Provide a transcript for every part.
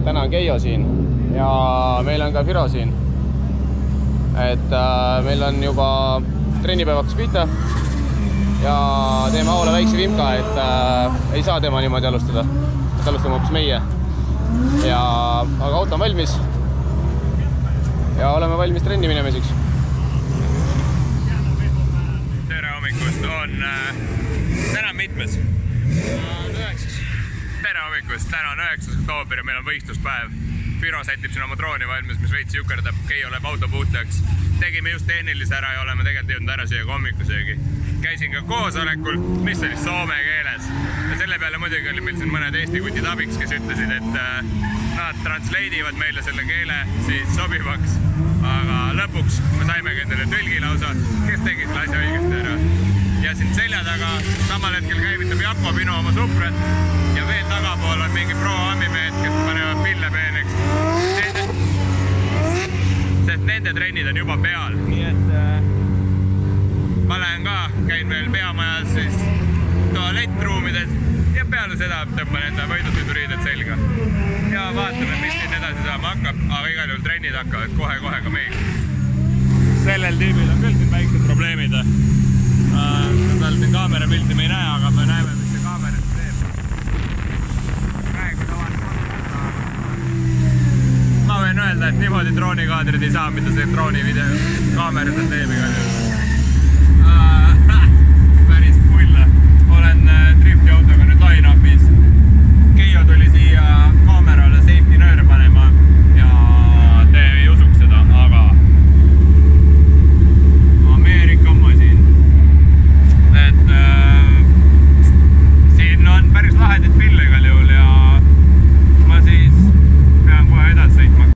täna on Keijo siin ja meil on ka Firo siin. Et meil on juba trennipäev hakkas pihta ja teeme Aule väikse vimka, et ei saa tema niimoodi alustada. Et alustame hoopis meie. Aga auto on valmis ja oleme valmis trenni minemiseks. Tere hommikust on täna mitmes? 9. Tere hommikust, täna on 9. oktoober ja meil on võistluspäev. Firo sätib siin oma drooni valmis, mis veits jukerdab, Keijo läheb auto puhtaks. Tegime just tehnilise ära ja oleme tegelikult jõudnud ära süüa hommikusöögi. Käisin ka koosolekul, mis oli soome keeles. Ja selle peale muidugi oli meil siin mõned Eesti kutid abiks, kes ütlesid, et nad translate'ivad meile selle keele siis sobivaks. Aga lõpuks me saimegi endale tõlgi lausa, kes tegi selle asja õigesti ära. Ja siin selja taga samal hetkel käivitab Jakko Pino oma suprat ja veel tagapool on mingi pro-ammimehed, kes panevad pille peeneks. Sest nende trennid on juba peal. Nii et ma lähen ka, käin veel peamajas siis tualettruumides ja peale seda tõmban enda võidusõiduriided selga. Ja vaatame, mis siin edasi saama hakkab, aga igal juhul trennid hakkavad kohe-kohe ka meil. Sellel tüübil on küll siin väiksed probleemid. Tal siin kaamera pilti me ei näe, aga me näeme, mis see kaamera teeb. Praegu ma võin öelda, et niimoodi droonikaadrid ei saa, mida see drooni kaamera seal teeb igal juhul. Päris pull. Olen drifti autoga nüüd line-upis. Keijo tuli siia kaamerale safety nööre panema ja te ei usuks seda, aga Ameerika masin. Et siin on päris lahedid pille igal juhul ja ma siis pean kohe edasi sõitma.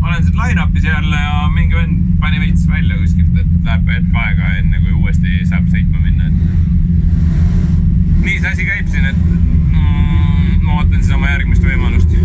Olen siin line-upis jälle ja mingi vend pani veits välja kuskilt, et läheb hetk aega enne kui uuesti saab sõitma minna. Nii see asi käib siin, et ma ootan siis oma järgmist võimalust.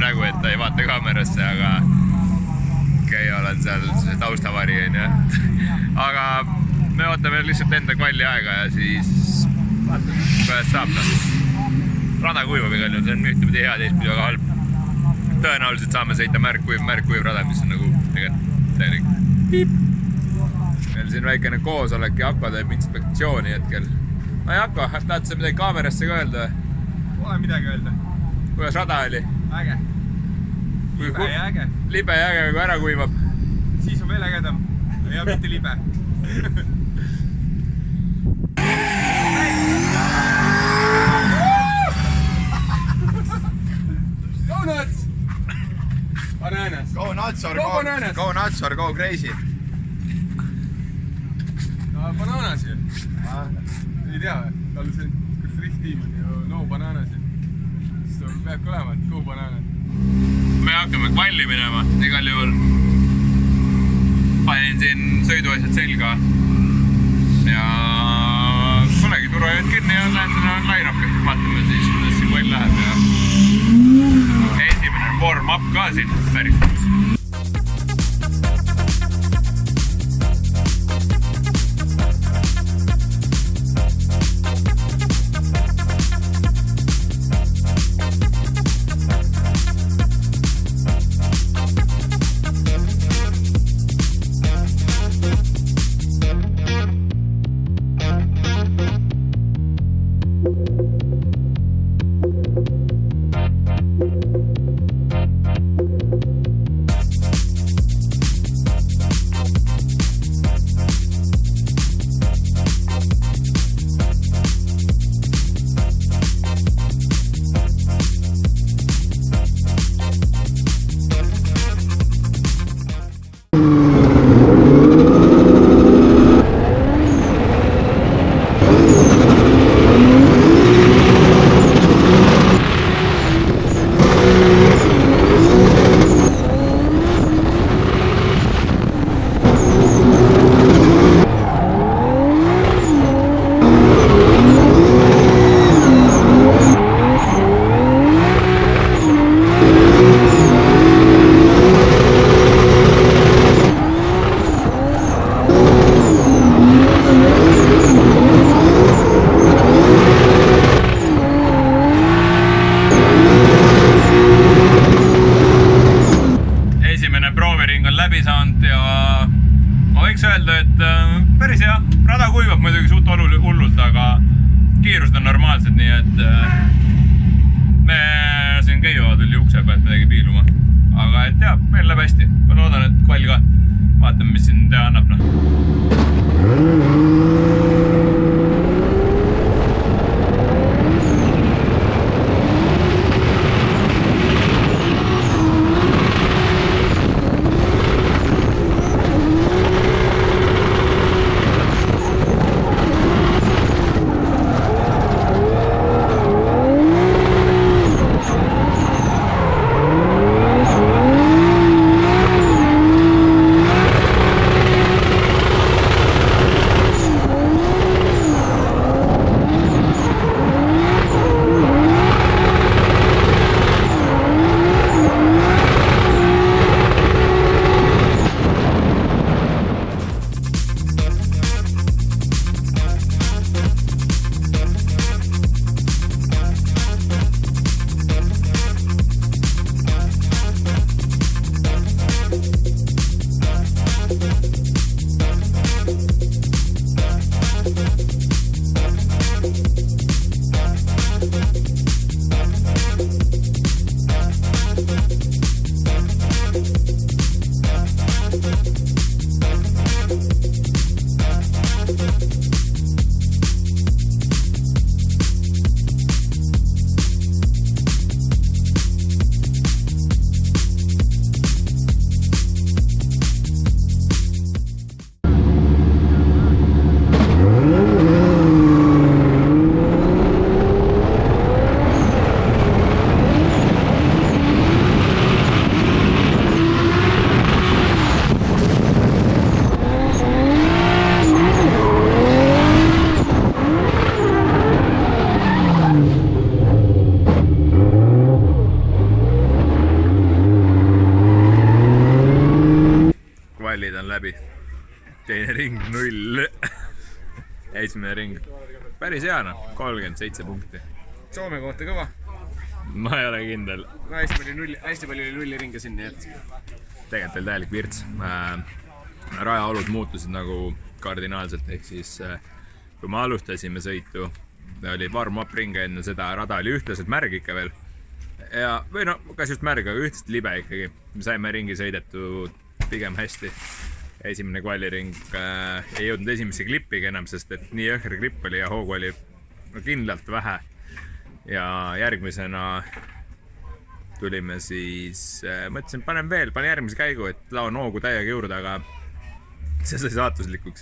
nägu, et ta ei vaata kaamerasse, aga Keiol on seal taustavari, on ju. Aga me ootame lihtsalt enda kvalli aega ja siis vaatame, kuidas saab. Rada kuivab igal juhul, see on ühtepidi hea, teistpidi väga halb. Tõenäoliselt saame sõita märkkuiv rada, mis on nagu tegelikult täielik piip. Meil siin väikene koosolek ja Ako teeb inspektsiooni hetkel. No Jako, tahad sa midagi kaamerasse ka öelda? Pole midagi öelda. Kuidas rada oli? Äge. Libe ja äge. Libe ja äge, kui ära kuivab. Siis on veel ägedam. Ja mitte libe. Go nuts! Bananas. Go nuts or Go bananas. Go nuts or go crazy. Bananas ju. Ei tea või? Tal see riht-tiim on ju no bananas ju. Siis ta peabki olema, et go bananas. Me hakkame kvalli minema, igal juhul. Panin siin sõiduasjad selga. Ja polegi turvajad kinni ja lähen sinna line-upi. Vaatame siis, kuidas siin kvall läheb ja esimene warm-up ka siin päris uus. Päris hea, rada kuivab muidugi suht hullult, aga kiirused on normaalsed, nii et me siin Keijo tuli ukse pealt midagi piiluma. Aga et jah, meil läheb hästi. Ma loodan, et kvall ka. Vaatame, mis siin teha annab. 0. Esimene ring. Päris hea noh, 37 punkti. Soome kohta kõva. Ma ei ole kindel. No hästi palju oli nulliringe siin, nii et... Tegelikult oli täielik virts. Rajaolud muutusid nagu kardinaalselt, ehk siis kui me alustasime sõitu, oli warm-up ring enne seda, rada oli ühtlaselt märg ikka veel. Ja, või no, kas just märg, aga ühtlaselt libe ikkagi. Me saime ringi sõidetud pigem hästi. Esimene kvaliring ei jõudnud esimesse klippigi enam, sest et nii jõhker klipp oli ja hoogu oli kindlalt vähe. Ja järgmisena tulime siis, mõtlesin, panen järgmise käigu, et laon hoogu täiega juurde, aga see sai saatuslikuks.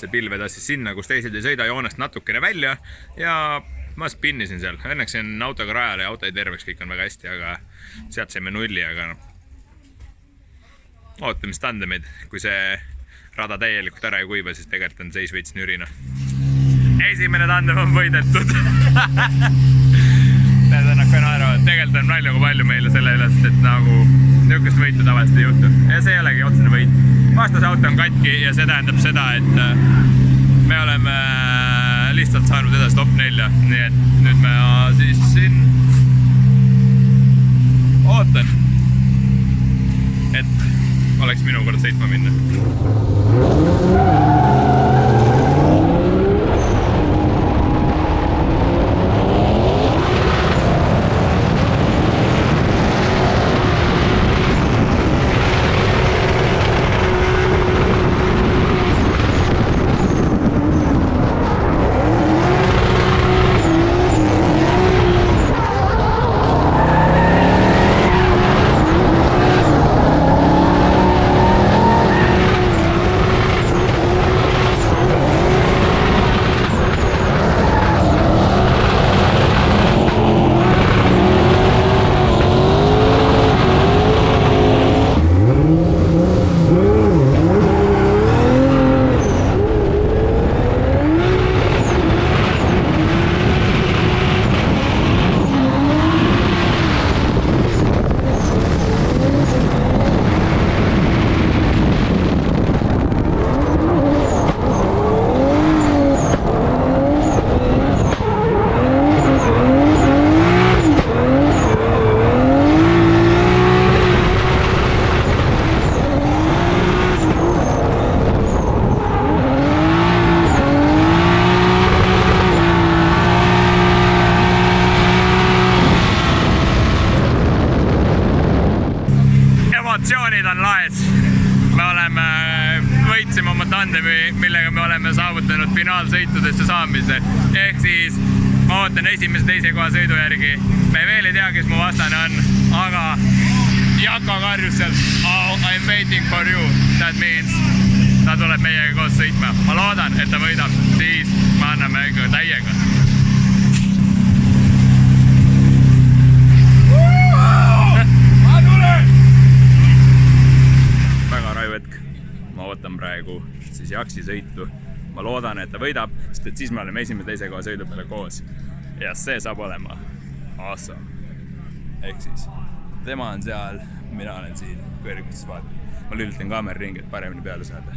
See pilve tassis sinna, kus teised ei sõida joonest natukene välja ja ma spinnisin seal. Õnneks on autoga rajale ja auto ei terveks, kõik on väga hästi, aga sealt saime 0, aga ootame standemeid. Kui see rada täielikult ära ei kuiva, siis tegelikult on seis veits nürina. Esimene tandem on võidetud. Need on nakka naeravad. Tegelikult on naljaga palju meile selle üles, et nagu niisugust võitu tavaliselt ei juhtu. Ja see ei olegi otsene võit. Vastas auto on katki ja see tähendab seda, et me oleme lihtsalt saanud edasi top 4. Nii et nüüd me siis siin ootan, et oleks minu kord sõitma minna. Emotsioonid on laes. Me võitsime oma tandemi, millega me oleme saavutanud finaalsõitudesse saamise. Ehk siis ma ootan esimese teise koha sõidu järgi. Me veel ei tea, kes mu vastane on, aga Jako karjus seal oh, I'm waiting for you. That means ta tuleb meiega koos sõitma. Ma loodan, et ta võidab, siis me anname ikka täiega. Väga raju hetk. Ma ootan praegu siis Jaksi sõitu. Ma loodan, et ta võidab, sest et siis me oleme esimese teise koha sõidu peale koos. Ja see saab olema awesome. Ehk siis tema on seal, mina olen siin kõrguses vaata. Ma lülitan kaamera ringi, et paremini peale saada.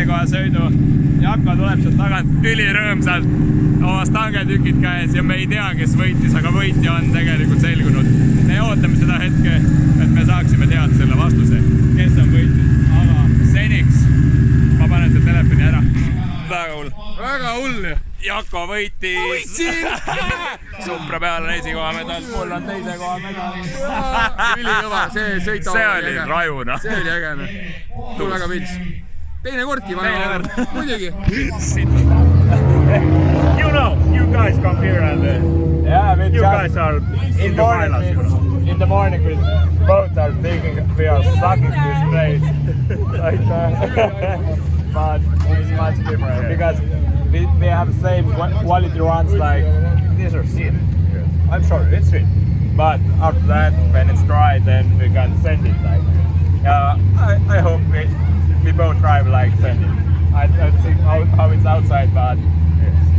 teise koha sõidu. Jako tuleb sealt tagant ülirõõmsalt oma stangetükid käes ja me ei tea, kes võitis, aga võitja on tegelikult selgunud. Me ootame seda hetke, et me saaksime teada selle vastuse, kes on võitnud. Aga seniks ma panen selle telefoni ära. Väga hull. Väga hull. Jako võitis. Võitsin! Supra peal on esikoha medal, mul on teise koha medal. Ülikõva, see sõit see oli rajuna. See oli äge. Mul väga pils. Teine kordki Teine kord. Muidugi. You know, you guys come here and Yeah, we you just guys are in the morning finals, you know. in the morning we both are thinking we are sucking this place. Like but it's much different because we have the same quality runs like these are shit. I'm sorry, it's shit. But after that, when it's dry, then we can send it like. I hope we both drive like send it. I don't see how it's outside, but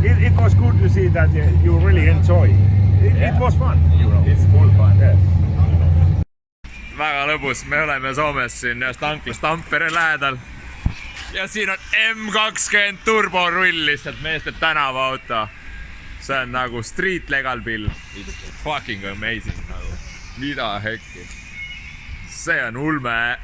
It was good to see that you really enjoy. It was fun, you know. it's full fun. Yeah. Väga lõbus, me oleme Soomes siin ühest tanklast Tampere lähedal. Ja siin on M20 turborull lihtsalt meeste tänavaauto. See on nagu street legal bill. It's fucking amazing nagu. Mida hekki. See on ulme.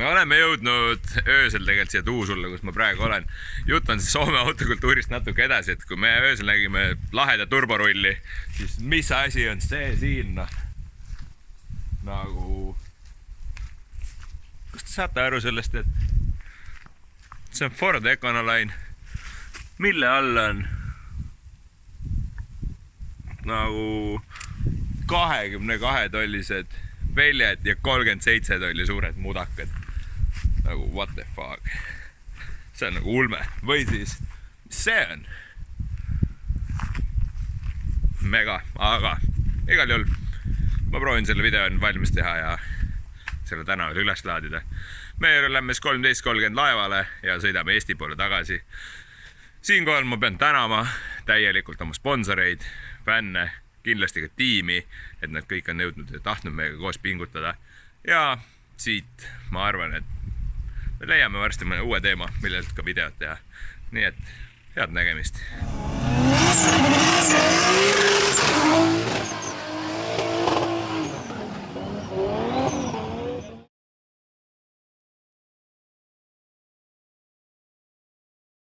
Me oleme jõudnud öösel tegelikult siia Tuusulle, kus ma praegu olen. Jutt on siis Soome autokultuurist natuke edasi, et kui me öösel nägime laheda turborulli, siis mis asi on see siin? Nagu... Kas te saate aru sellest, et see on Ford Econoline, mille all on nagu 22 tollised väljad ja 37 tolli suured mudakad. Nagu what the fuck. See on nagu ulme. Või siis, mis see on? Mega, aga igal juhul ma proovin selle video valmis teha ja selle tänaval üles laadida. Me oleme 13.30 laevale ja sõidame Eesti poole tagasi. Siinkohal ma pean tänama täielikult oma sponsoreid, fänne, kindlasti ka tiimi, et nad kõik on nõudnud ja tahtnud meiega koos pingutada. Ja siit ma arvan, et me leiame varsti mõne uue teema, millelt ka videot teha. Nii et head nägemist!